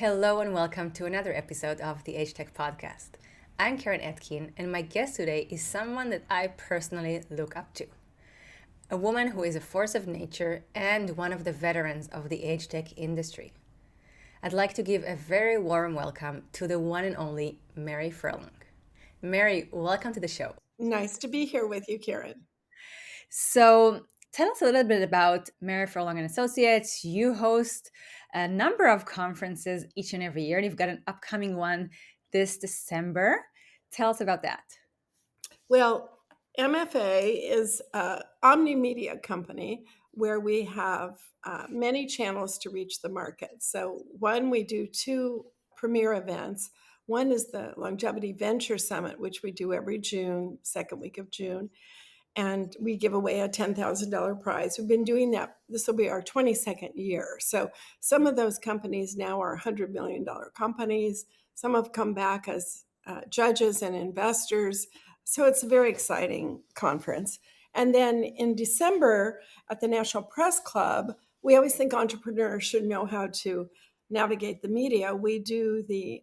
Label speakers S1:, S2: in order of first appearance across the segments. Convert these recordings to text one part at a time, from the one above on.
S1: Hello and welcome to another episode of the AgeTech Podcast. I'm Keren Etkin, and my guest today is someone that I personally look up to. A woman who is a force of nature and one of the veterans of the AgeTech industry. I'd like to give a very warm welcome to the one and only Mary Furlong. Mary, welcome to the show.
S2: Nice to be here with you, Karen.
S1: So, tell us a little bit about Mary Furlong Associates. You host a number of conferences each and every year, and you've got an upcoming one this December. Tell us about that.
S2: Well, MFA is an omnimedia company where we have many channels to reach the market. So, one, we do two premier events. One is the Longevity Venture Summit, which we do every June, second week of June. And we give away a $10,000 prize. We've been doing that. This will be our 22nd year. So some of those companies now are $100 million companies. Some have come back as judges and investors. So it's a very exciting conference. And then in December at the National Press Club, we always think entrepreneurs should know how to navigate the media. We do the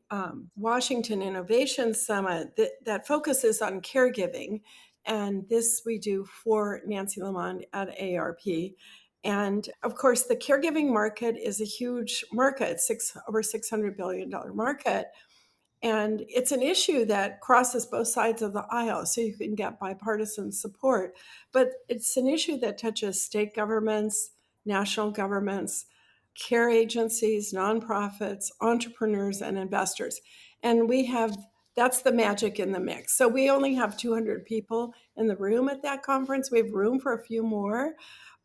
S2: Washington Innovation Summit that focuses on caregiving, and this we do for Nancy Lamond at AARP. And of course, the caregiving market is a huge market, over $600 billion market. And it's an issue that crosses both sides of the aisle, so you can get bipartisan support. But it's an issue that touches state governments, national governments, care agencies, nonprofits, entrepreneurs, and investors. And that's the magic in the mix. So we only have 200 people in the room at that conference. We have room for a few more,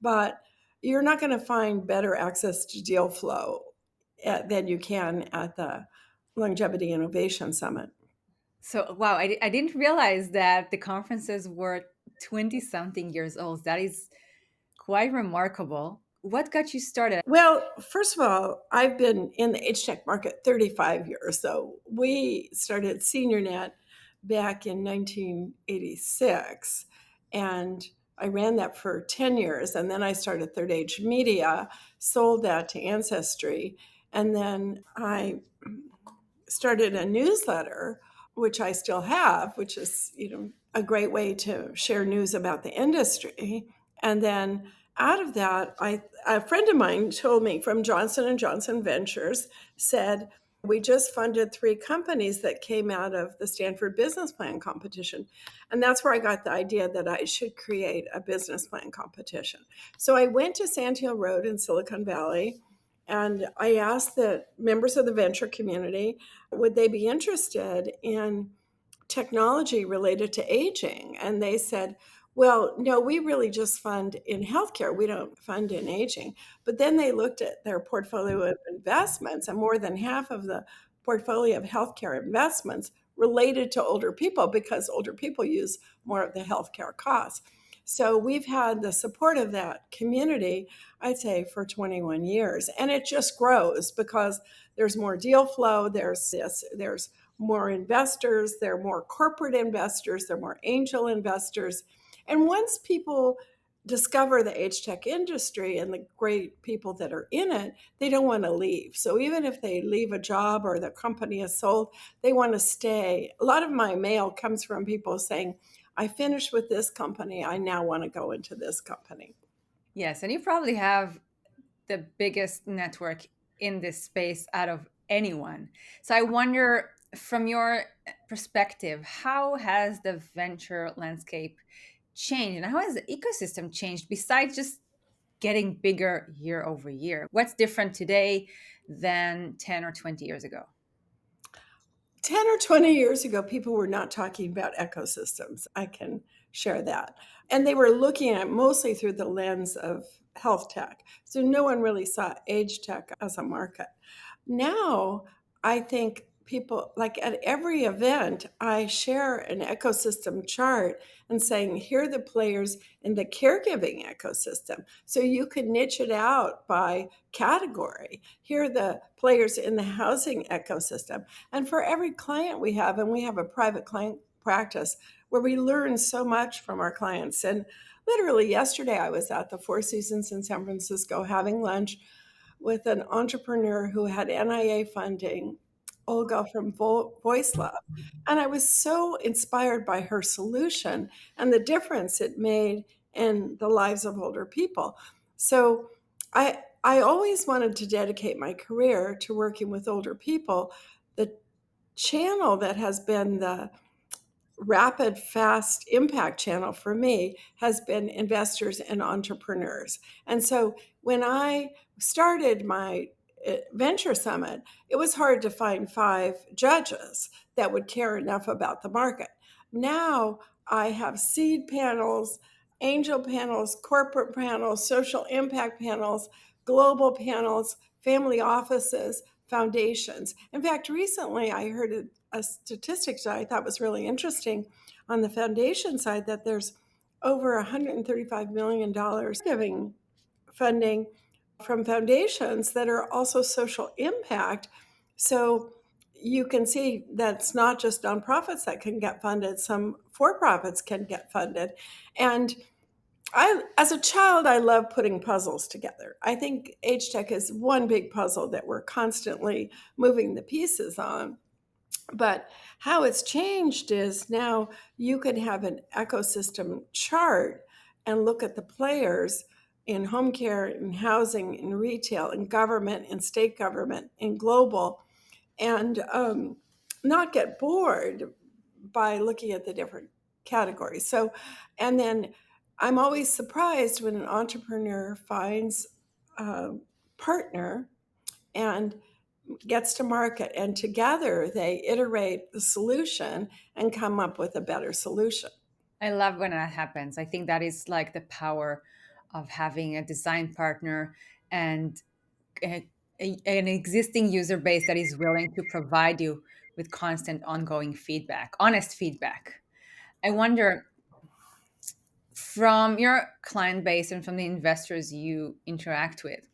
S2: but you're not going to find better access to deal flow than you can at the Longevity Innovation Summit.
S1: So, wow, I didn't realize that the conferences were 20 something years old. That is quite remarkable. What got you started?
S2: Well, first of all, I've been in the AgeTech market 35 years. So we started SeniorNet back in 1986, and I ran that for 10 years. And then I started Third Age Media, sold that to Ancestry, and then I started a newsletter, which I still have, which is, a great way to share news about the industry. And then out of that, a friend of mine told me from Johnson & Johnson Ventures said, we just funded 3 companies that came out of the Stanford Business Plan competition. And that's where I got the idea that I should create a business plan competition. So I went to Sand Hill Road in Silicon Valley, and I asked the members of the venture community, would they be interested in technology related to aging? And they said, well, no, we really just fund in healthcare. We don't fund in aging. But then they looked at their portfolio of investments, and more than half of the portfolio of healthcare investments related to older people because older people use more of the healthcare costs. So we've had the support of that community, I'd say, for 21 years. And it just grows because there's more deal flow, there's more investors, there are more corporate investors, there are more angel investors. And once people discover the age tech industry and the great people that are in it, they don't want to leave. So even if they leave a job or the company is sold, they want to stay. A lot of my mail comes from people saying, I finished with this company, I now want to go into this company.
S1: Yes, and you probably have the biggest network in this space out of anyone. So I wonder, from your perspective, how has the venture landscape changed and how has the ecosystem changed besides just getting bigger year over year? What's different today than 10 or 20 years ago?
S2: 10 or 20 years ago, people were not talking about ecosystems. I can share that. And they were looking at it mostly through the lens of health tech. So no one really saw age tech as a market. Now, I think people, like at every event, I share an ecosystem chart and saying, here are the players in the caregiving ecosystem. So you could niche it out by category. Here are the players in the housing ecosystem. And for every client we have, and we have a private client practice where we learn so much from our clients. And literally yesterday, I was at the Four Seasons in San Francisco having lunch with an entrepreneur who had NIA funding, Olga from Voice Lab. And I was so inspired by her solution and the difference it made in the lives of older people. So I always wanted to dedicate my career to working with older people. The channel that has been the rapid, fast impact channel for me has been investors and entrepreneurs. And so when I started my venture summit, it was hard to find 5 judges that would care enough about the market. Now I have seed panels, angel panels, corporate panels, social impact panels, global panels, family offices, foundations. In fact, recently I heard a statistic that I thought was really interesting on the foundation side, that there's over $135 million giving funding from foundations that are also social impact. So you can see that's not just nonprofits that can get funded, some for profits can get funded. And as a child, I love putting puzzles together. I think AgeTech is one big puzzle that we're constantly moving the pieces on. But how it's changed is now you can have an ecosystem chart and look at the players in home care, in housing, in retail, in government, in state government, in global, and not get bored by looking at the different categories. So, and then I'm always surprised when an entrepreneur finds a partner and gets to market, and together they iterate the solution and come up with a better solution.
S1: I love when that happens. I think that is like the power of having a design partner and an existing user base that is willing to provide you with constant ongoing feedback, honest feedback. I wonder, from your client base and from the investors you interact with,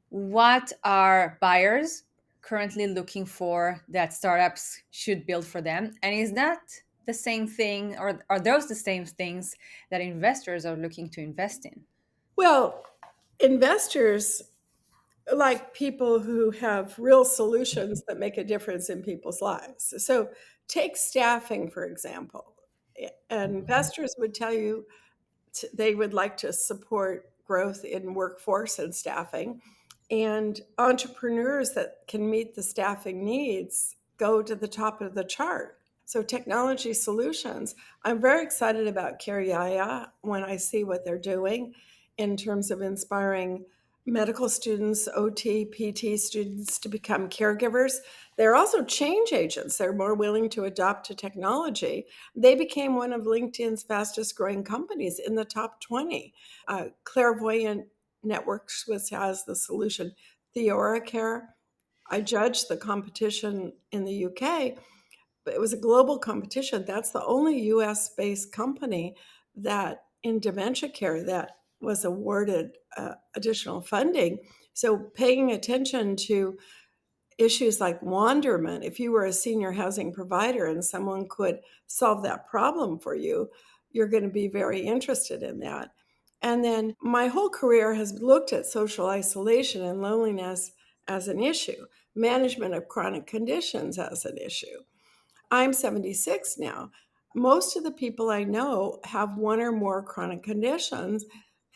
S1: what are buyers currently looking for that startups should build for them? And is that the same thing, or are those the same things that investors are looking to invest in?
S2: Well, investors like people who have real solutions that make a difference in people's lives. So, take staffing, for example. Investors would tell you they would like to support growth in workforce and staffing. And entrepreneurs that can meet the staffing needs go to the top of the chart. So, technology solutions, I'm very excited about Carriaya when I see what they're doing in terms of inspiring medical students, OT, PT students to become caregivers. They're also change agents. They're more willing to adopt to technology. They became one of LinkedIn's fastest growing companies in the top 20. Clairvoyant Networks has the solution. TheoraCare, I judged the competition in the UK, but it was a global competition. That's the only US based company that in dementia care that was awarded additional funding. So paying attention to issues like wonderment, if you were a senior housing provider and someone could solve that problem for you, you're going to be very interested in that. And then my whole career has looked at social isolation and loneliness as an issue, management of chronic conditions as an issue. I'm 76 now. Most of the people I know have one or more chronic conditions,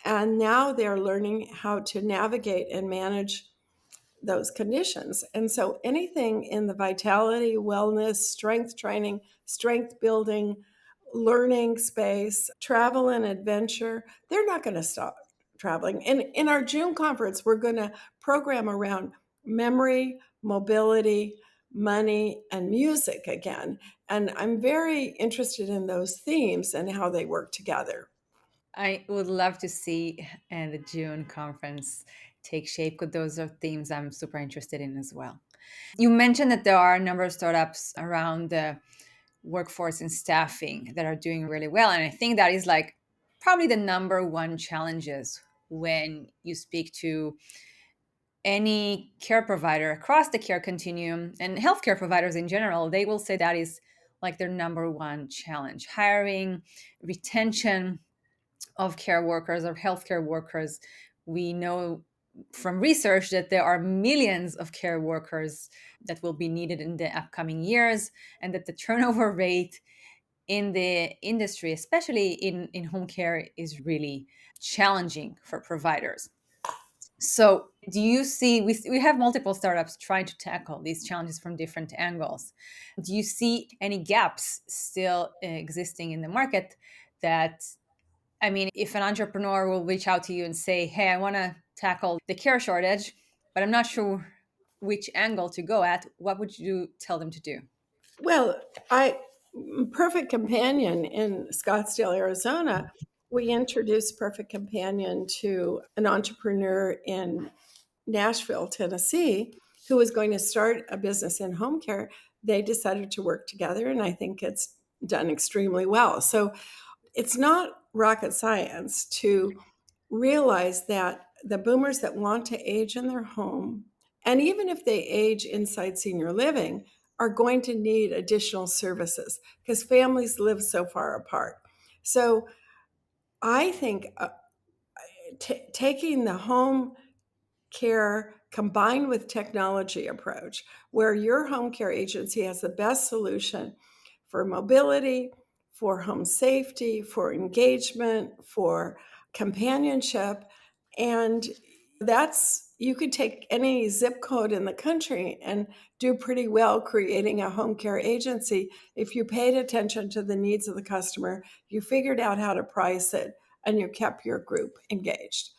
S2: and now they're learning how to navigate and manage those conditions. And so anything in the vitality, wellness, strength training, strength building, learning space, travel and adventure, they're not going to stop traveling. And in our June conference, we're going to program around memory, mobility, money, and music again. And I'm very interested in those themes and how they work together.
S1: I would love to see the June conference take shape, because those are themes I'm super interested in as well. You mentioned that there are a number of startups around the workforce and staffing that are doing really well. And I think that is like probably the number one challenges when you speak to any care provider across the care continuum and healthcare providers in general. They will say that is like their number one challenge: hiring, retention of care workers or healthcare workers. We know from research that there are millions of care workers that will be needed in the upcoming years, and that the turnover rate in the industry, especially in home care, is really challenging for providers. So, do you see, we have multiple startups trying to tackle these challenges from different angles. Do you see any gaps still existing in the market that, I mean, if an entrepreneur will reach out to you and say, hey, I want to tackle the care shortage, but I'm not sure which angle to go at, what would you tell them to do?
S2: Well, I Perfect Companion in Scottsdale, Arizona. We introduced Perfect Companion to an entrepreneur in Nashville, Tennessee, who was going to start a business in home care. They decided to work together, and I think it's done extremely well. So it's not rocket science to realize that the boomers that want to age in their home, and even if they age inside senior living, are going to need additional services because families live so far apart. So I think taking the home care combined with technology approach, where your home care agency has the best solution for mobility, for home safety, for engagement, for companionship. And that's, you could take any zip code in the country and do pretty well creating a home care agency if you paid attention to the needs of the customer, you figured out how to price it, and you kept your group engaged.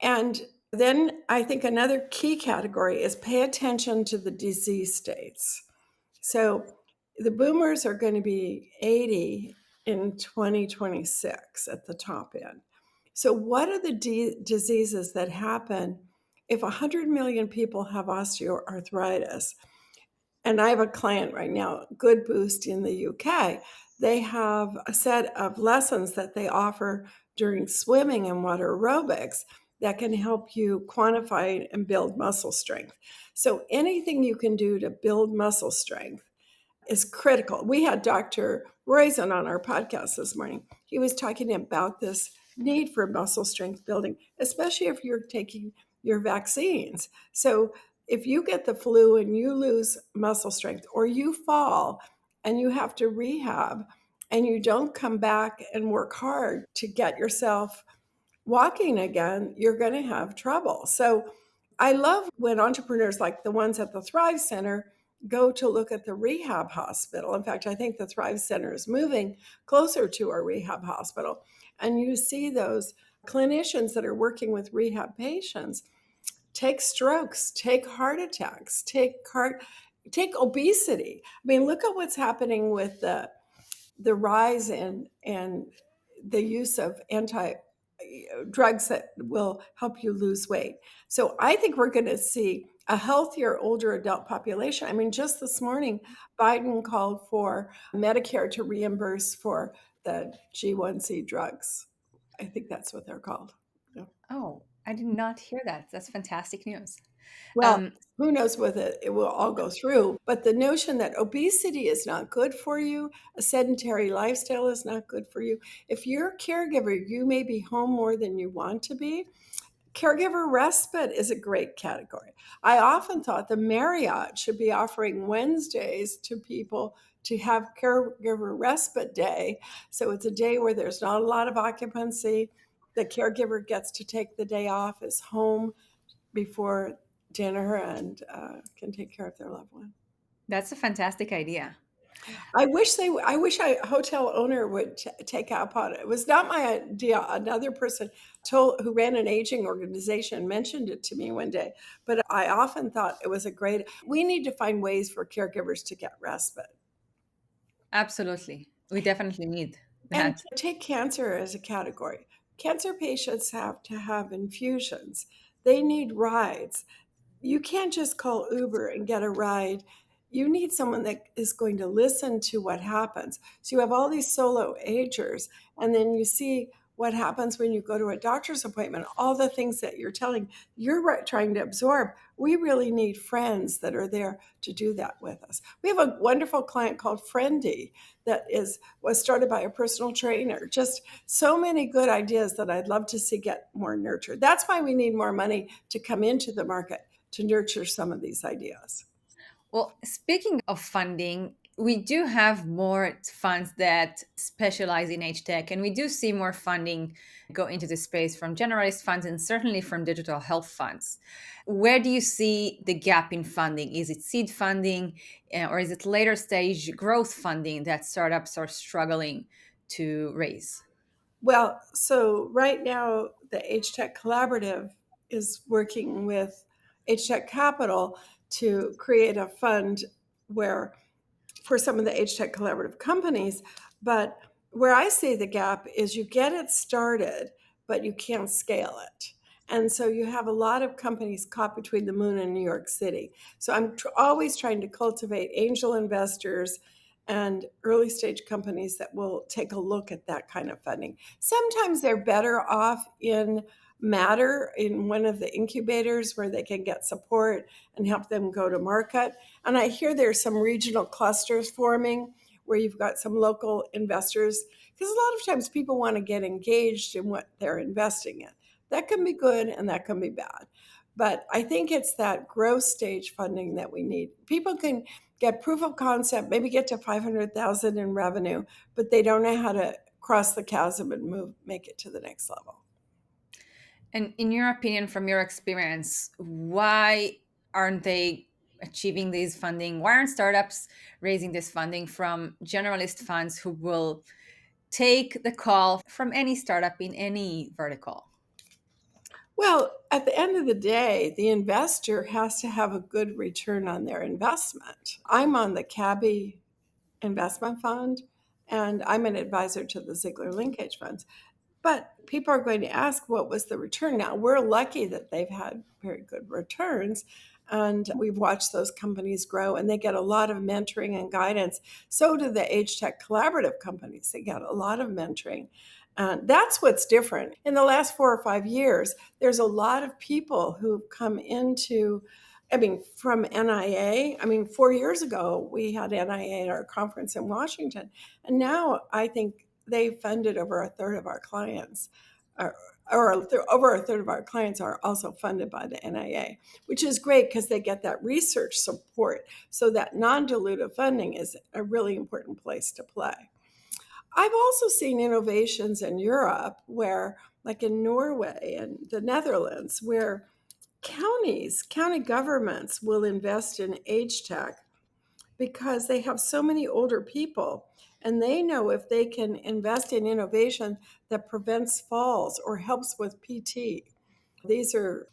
S2: And then I think another key category is pay attention to the disease states. So the boomers are going to be 80 in 2026 at the top end. So, what are the diseases that happen if 100 million people have osteoarthritis? And I have a client right now, Good Boost in the UK. They have a set of lessons that they offer during swimming and water aerobics that can help you quantify and build muscle strength. So, anything you can do to build muscle strength is critical. We had Dr. Roizen on our podcast this morning. He was talking about this need for muscle strength building, especially if you're taking your vaccines. So if you get the flu and you lose muscle strength, or you fall and you have to rehab and you don't come back and work hard to get yourself walking again, you're going to have trouble. So I love when entrepreneurs like the ones at the Thrive Center go to look at the rehab hospital. In fact, I think the Thrive Center is moving closer to a rehab hospital. And you see those clinicians that are working with rehab patients take strokes, take heart attacks, take obesity. I mean, look at what's happening with the rise in the use of anti drugs that will help you lose weight. So I think we're going to see a healthier older adult population. I mean, just this morning, Biden called for Medicare to reimburse for the G1C drugs. I think that's what they're called. Yeah.
S1: Oh, I did not hear that. That's fantastic news.
S2: Well,
S1: Um,
S2: who knows whether it will all go through, but the notion that obesity is not good for you, a sedentary lifestyle is not good for you. If you're a caregiver, you may be home more than you want to be. Caregiver respite is a great category. I often thought the Marriott should be offering Wednesdays to people to have caregiver respite day. So it's a day where there's not a lot of occupancy. The caregiver gets to take the day off, is home before dinner, and can take care of their loved one.
S1: that's a fantastic idea.
S2: I wish a hotel owner would take up on it. It was not my idea. Another person who ran an aging organization mentioned it to me one day, but I often thought it was we need to find ways for caregivers to get respite.
S1: Absolutely. We definitely need
S2: And
S1: that.
S2: take cancer as a category. Cancer patients have to have infusions. They need rides. You can't just call Uber and get a ride. You need someone that is going to listen to what happens. So you have all these solo agers, and then you see what happens when you go to a doctor's appointment, all the things that you're telling, trying to absorb. We really need friends that are there to do that with us. We have a wonderful client called Friendy that was started by a personal trainer. Just so many good ideas that I'd love to see get more nurtured. That's why we need more money to come into the market to nurture some of these ideas.
S1: Well, speaking of funding, we do have more funds that specialize in age tech, and we do see more funding go into the space from generalist funds and certainly from digital health funds. Where do you see the gap in funding? Is it seed funding, or is it later stage growth funding that startups are struggling to raise?
S2: Well, so right now, the AgeTech Collaborative is working with AgeTech Capital to create a fund where for some of the AgeTech Collaborative companies. But where I see the gap is you get it started, but you can't scale it. And so you have a lot of companies caught between the moon and New York City. So I'm always trying to cultivate angel investors and early stage companies that will take a look at that kind of funding. Sometimes they're better off in Matter in one of the incubators where they can get support and help them go to market. And I hear there's some regional clusters forming where you've got some local investors, because a lot of times people want to get engaged in what they're investing in. That can be good and that can be bad. But I think it's that growth stage funding that we need. People can get proof of concept, maybe get to 500,000 in revenue, but they don't know how to cross the chasm and make it to the next level.
S1: And in your opinion, from your experience, why aren't they achieving these funding? Why aren't startups raising this funding from generalist funds who will take the call from any startup in any vertical?
S2: Well, at the end of the day, the investor has to have a good return on their investment. I'm on the Cabby investment fund, and I'm an advisor to the Ziegler Linkage funds. But people are going to ask, what was the return? Now, we're lucky that they've had very good returns, and we've watched those companies grow, and they get a lot of mentoring and guidance. So do the Age Tech Collaborative companies. They get a lot of mentoring. And that's what's different. In the last 4 or 5 years, there's a lot of people who've come into, from NIA. 4 years ago, we had NIA at our conference in Washington. And now I think they funded over a third of our clients, over a third of our clients are also funded by the NIA, which is great because they get that research support. So that non-dilutive funding is a really important place to play. I've also seen innovations in Europe where, like in Norway and the Netherlands, where county governments will invest in age tech because they have so many older people and they know if they can invest in innovation that prevents falls or helps with PT. These are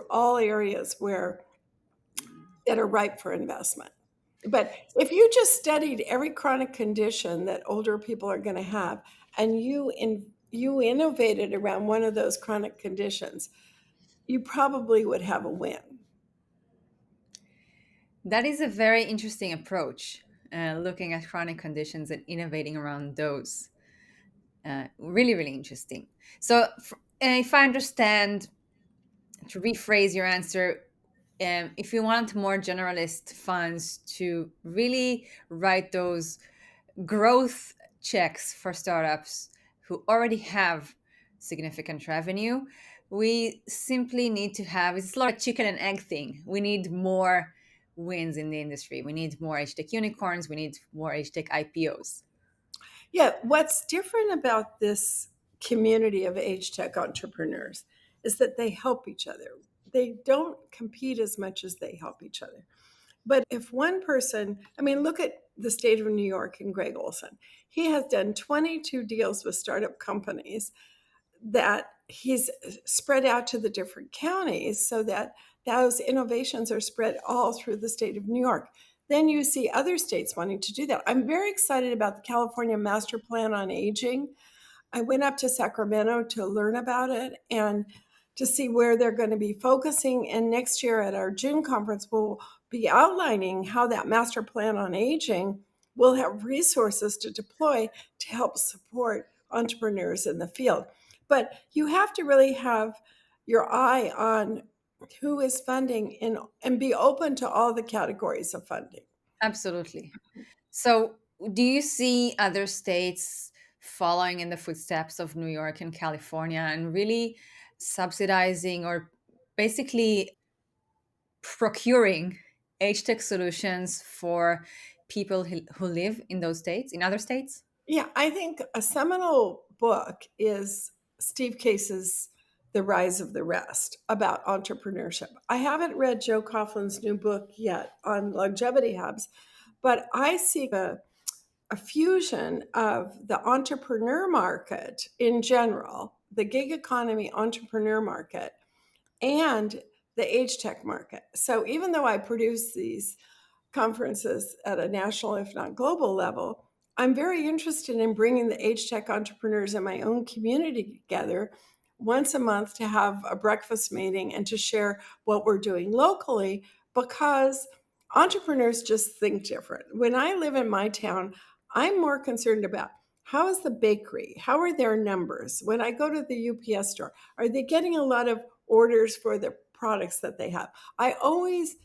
S2: all areas where that are ripe for investment. But if you just studied every chronic condition that older people are going to have and you innovated around one of those chronic conditions, you probably would have a win.
S1: That is a very interesting approach, looking at chronic conditions and innovating around those. Really, really interesting. So, if I understand, to rephrase your answer, if you want more generalist funds to really write those growth checks for startups who already have significant revenue, we simply need to have, it's a lot of chicken and egg thing. We need more wins in the industry. We need more age tech unicorns. We need more age tech IPOs.
S2: Yeah, what's different about this community of age tech entrepreneurs is that they help each other. They don't compete as much as they help each other. But if one person, look at the state of New York and Greg Olson. He has done 22 deals with startup companies that he's spread out to the different counties so that those innovations are spread all through the state of New York. Then you see other states wanting to do that. I'm very excited about the California Master Plan on Aging. I went up to Sacramento to learn about it and to see where they're going to be focusing. And next year at our June conference, we'll be outlining how that master plan on aging will have resources to deploy to help support entrepreneurs in the field. But you have to really have your eye on who is funding and be open to all the categories of funding.
S1: Absolutely. So, do you see other states following in the footsteps of New York and California and really subsidizing or basically procuring age tech solutions for people who live in those states, in other states?
S2: Yeah, I think a seminal book is Steve Case's The Rise of the Rest about entrepreneurship. I haven't read Joe Coughlin's new book yet on longevity hubs, but I see a fusion of the entrepreneur market in general, the gig economy entrepreneur market, and the age tech market. So even though I produce these conferences at a national, if not global level, I'm very interested in bringing the age tech entrepreneurs in my own community together once a month to have a breakfast meeting and to share what we're doing locally because entrepreneurs just think different. When I live in my town, I'm more concerned about how is the bakery? How are their numbers? When I go to the UPS store, are they getting a lot of orders for the products that they have? I always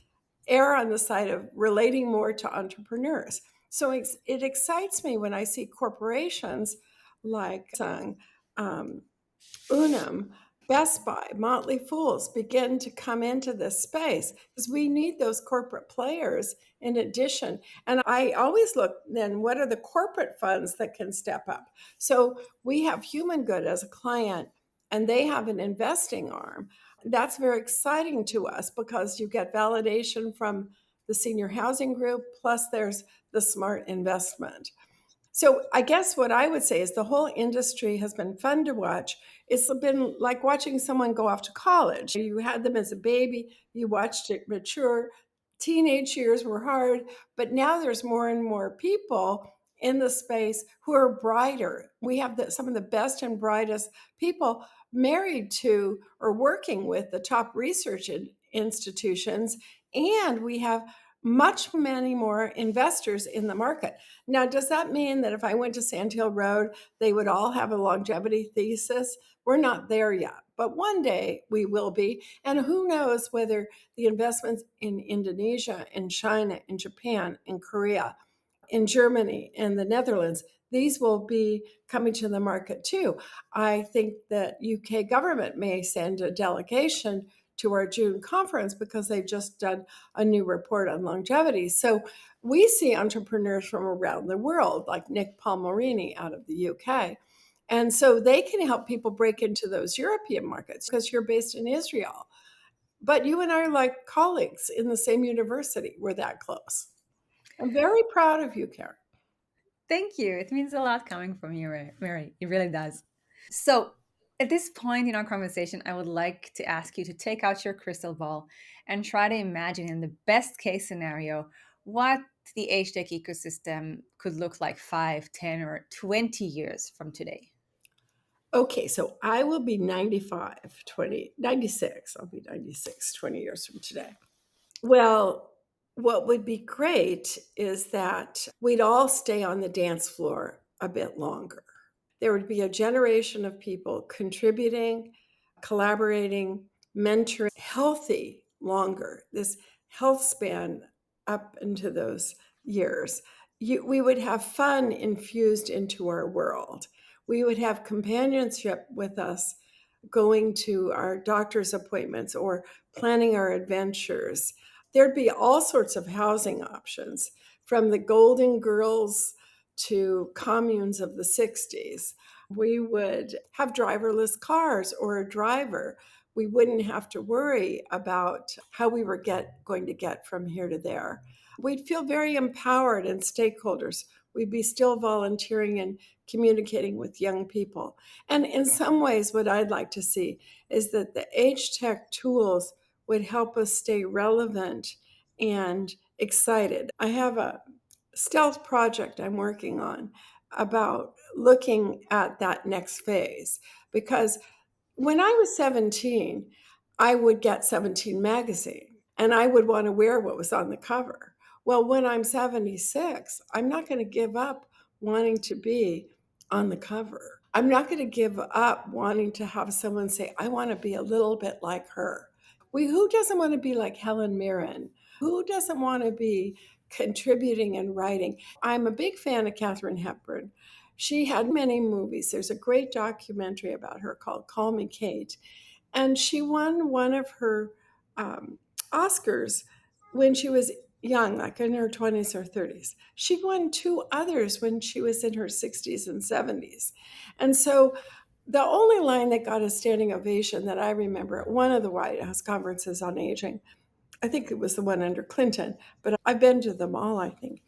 S2: err on the side of relating more to entrepreneurs. So it excites me when I see corporations like um, Unum, Best Buy, Motley Fools begin to come into this space because we need those corporate players in addition. And I always look then what are the corporate funds that can step up? So we have Human Good as a client and they have an investing arm. That's very exciting to us because you get validation from the senior housing group, plus there's the smart investment. So I guess what I would say is the whole industry has been fun to watch. It's been like watching someone go off to college. You had them as a baby, you watched it mature. Teenage years were hard, but now there's more and more people in the space who are brighter. We have some of the best and brightest people married to or working with the top research institutions, and we have much many more investors in the market. Now, does that mean that if I went to Sand Hill Road, they would all have a longevity thesis? We're not there yet, but one day we will be. And who knows whether the investments in Indonesia, in China, in Japan, in Korea, in Germany, in the Netherlands, these will be coming to the market too. I think that UK government may send a delegation to our June conference because they've just done a new report on longevity. So we see entrepreneurs from around the world, like Nick Palmerini out of the UK. And so they can help people break into those European markets because you're based in Israel. But you and I are like colleagues in the same university. We're that close. I'm very proud of you, Karen.
S1: Thank you. It means a lot coming from you, Mary. It really does. So, at this point in our conversation, I would like to ask you to take out your crystal ball and try to imagine, in the best case scenario, what the age tech ecosystem could look like 5, 10, or 20 years from today.
S2: Okay, so I will be 95, 20, 96. I'll be 96, 20 years from today. Well, what would be great is that we'd all stay on the dance floor a bit longer. There would be a generation of people contributing, collaborating, mentoring, healthy longer, this health span up into those years. We would have fun infused into our world. We would have companionship with us going to our doctor's appointments or planning our adventures. There'd be all sorts of housing options from the Golden Girls to communes of the 60s. We would have driverless cars or a driver. We wouldn't have to worry about how we were going to get from here to there. We'd feel very empowered and stakeholders. We'd be still volunteering and communicating with young people. And in some ways, what I'd like to see is that the age tech tools would help us stay relevant and excited. I have a stealth project I'm working on about looking at that next phase because when I was 17, I would get 17 magazine and I would want to wear what was on the cover. Well, when I'm 76, I'm not going to give up wanting to be on the cover. I'm not going to give up wanting to have someone say, I want to be a little bit like her. Who doesn't want to be like Helen Mirren? Who doesn't want to be contributing and writing? I'm a big fan of Katharine Hepburn. She had many movies. There's a great documentary about her called Call Me Kate. And she won one of her um, Oscars when she was young, like in her 20s or 30s. She won two others when she was in her 60s and 70s. And so the only line that got a standing ovation that I remember at one of the White House conferences on aging, I think it was the one under Clinton, but I've been to them all, I think.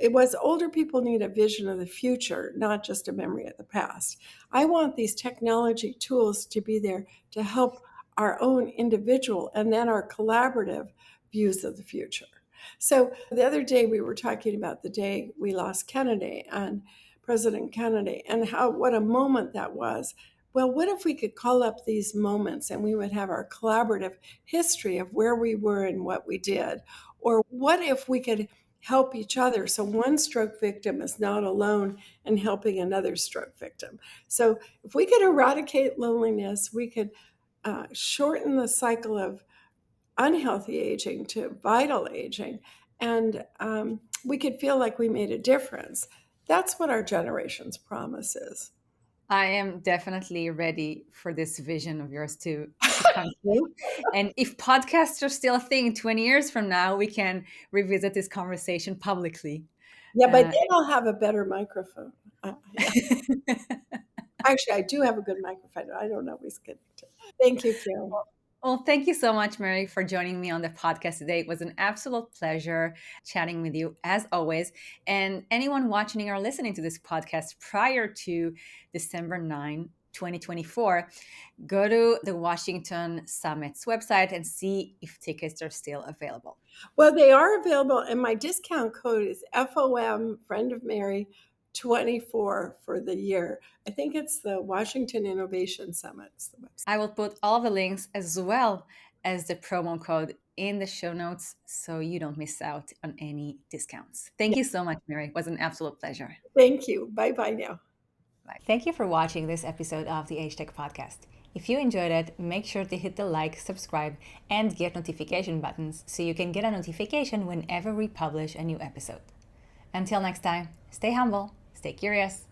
S2: It was older people need a vision of the future, not just a memory of the past. I want these technology tools to be there to help our own individual and then our collaborative views of the future. So the other day we were talking about the day we lost Kennedy and President Kennedy and how what a moment that was. Well, what if we could call up these moments and we would have our collaborative history of where we were and what we did? Or what if we could help each other so one stroke victim is not alone in helping another stroke victim? So if we could eradicate loneliness, we could shorten the cycle of unhealthy aging to vital aging, and we could feel like we made a difference. That's what our generation's promise is.
S1: I am definitely ready for this vision of yours to come true. And if podcasts are still a thing 20 years from now, we can revisit this conversation publicly.
S2: Yeah, but
S1: Uh,
S2: then I'll have a better microphone. Yeah. Actually, I do have a good microphone. I don't always get it. Thank you, Karen.
S1: well, thank you so much, Mary, for joining me on the podcast today. It was an absolute pleasure chatting with you, as always. And anyone watching or listening to this podcast prior to December 9, 2024, go to the Washington Summit's website and see if tickets are still available.
S2: Well, they are available, and my discount code is FOM, Friend of Mary, 24 for the year. I think it's the Washington Innovation Summit's the website.
S1: I will put all the links as well as the promo code in the show notes so you don't miss out on any discounts. Thank you so much, Mary. It was an absolute pleasure.
S2: Thank you. Bye bye now.
S1: Bye. Thank you for watching this episode of the AgeTech Podcast. If you enjoyed it, make sure to hit the like, subscribe, and get notification buttons so you can get a notification whenever we publish a new episode. Until next time, stay humble, stay curious,